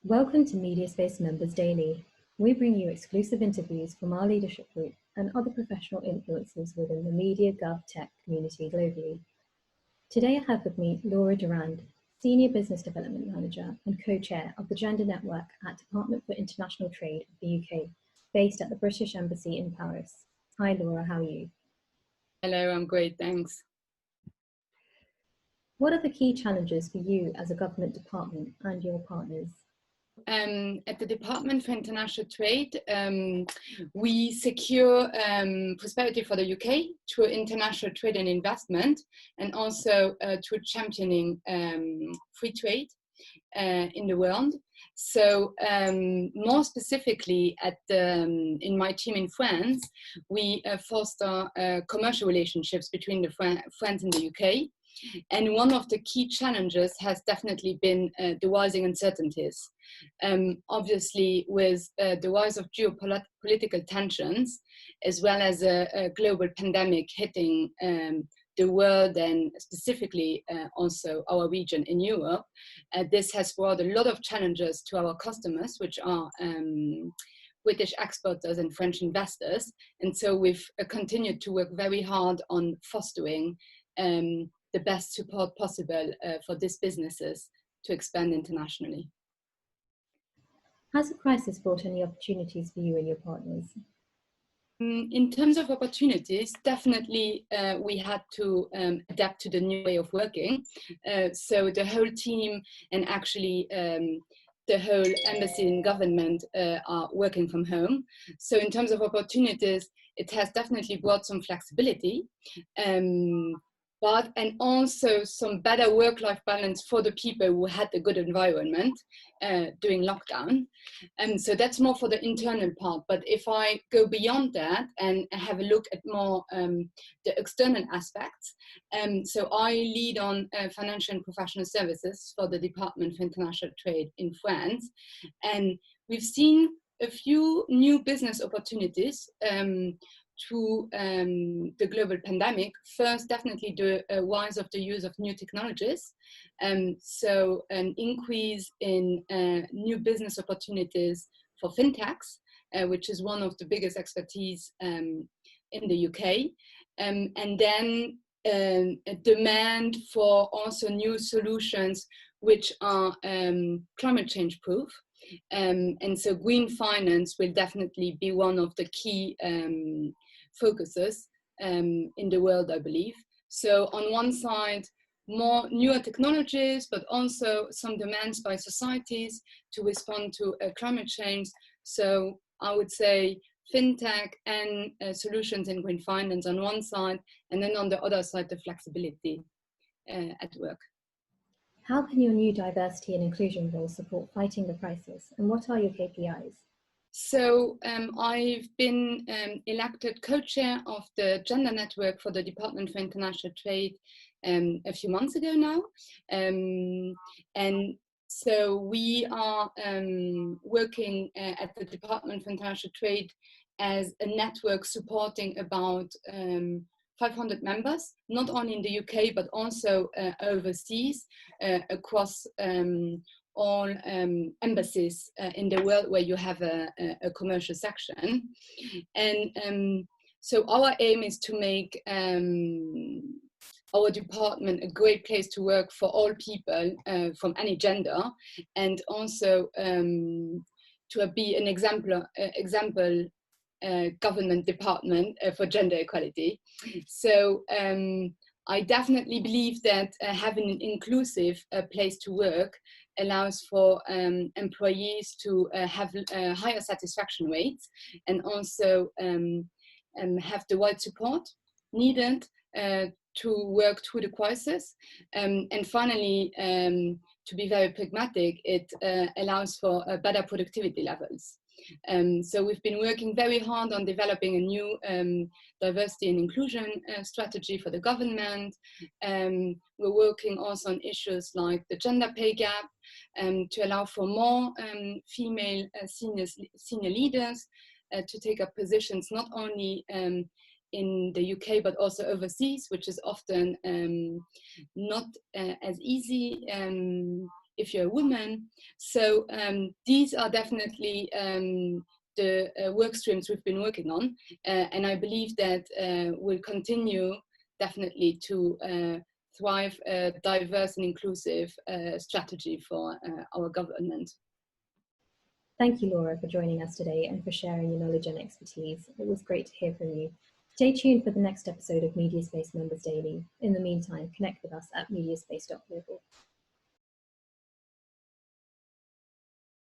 Welcome to Mediaspace Members Daily. We bring you exclusive interviews from our leadership group and other professional influencers within the media gov tech community globally. Today I have with me Laura Durand, Senior Business Development Manager and Co-Chair of the Gender Network at Department for International Trade of the UK, based at the British Embassy in Paris. Hi Laura, how are you? Hello, I'm great, thanks. What are the key challenges for you as a government department and your partners? At the Department for International Trade, we secure prosperity for the UK through international trade and investment, and also through championing free trade in the world. So more specifically in my team in France, we foster commercial relationships between France and the UK. And one of the key challenges has definitely been the rising uncertainties. Obviously, with the rise of geopolitical tensions, as well as a global pandemic hitting the world and specifically also our region in Europe, this has brought a lot of challenges to our customers, which are British exporters and French investors. And so we've continued to work very hard on fostering the best support possible for these businesses to expand internationally. Has the crisis brought any opportunities for you and your partners? In terms of opportunities, definitely we had to adapt to the new way of working. So the whole team and actually the whole embassy and government are working from home. So in terms of opportunities, it has definitely brought some flexibility. And also some better work-life balance for the people who had a good environment during lockdown. And so that's more for the internal part. But if I go beyond that and have a look at more the external aspects, so I lead on financial and professional services for the Department for International Trade in France. And we've seen a few new business opportunities through the global pandemic. First, definitely the rise of the use of new technologies. So an increase in new business opportunities for fintechs, which is one of the biggest expertise in the UK. And then a demand for also new solutions which are climate change proof. And so green finance will definitely be one of the key focuses in the world, I believe. So on one side, more newer technologies, but also some demands by societies to respond to climate change. So I would say fintech and solutions in green finance on one side, and then on the other side, the flexibility at work. How can your new diversity and inclusion role support fighting the crisis, and what are your KPIs? So I've been elected co-chair of the Gender Network for the Department for International Trade a few months ago now. And so we are working at the Department for International Trade as a network supporting about 500 members, not only in the UK, but also overseas across all embassies in the world where you have a commercial section. And so our aim is to make our department a great place to work for all people from any gender, and also to be an example government department for gender equality. So I definitely believe that having an inclusive place to work allows for employees to have higher satisfaction rates, and also have the right support needed to work through the crisis. And finally, to be very pragmatic, it allows for better productivity levels. So we've been working very hard on developing a new diversity and inclusion strategy for the government. We're working also on issues like the gender pay gap to allow for more female senior leaders to take up positions not only in the UK but also overseas, which is often not as easy if you're a woman. So these are definitely the work streams we've been working on, and I believe that we'll continue definitely to thrive a diverse and inclusive strategy for our government. Thank you, Laura, for joining us today and for sharing your knowledge and expertise. It was great to hear from you. Stay tuned for the next episode of Mediaspace Members Daily. In the meantime, connect with us at mediaspace.global.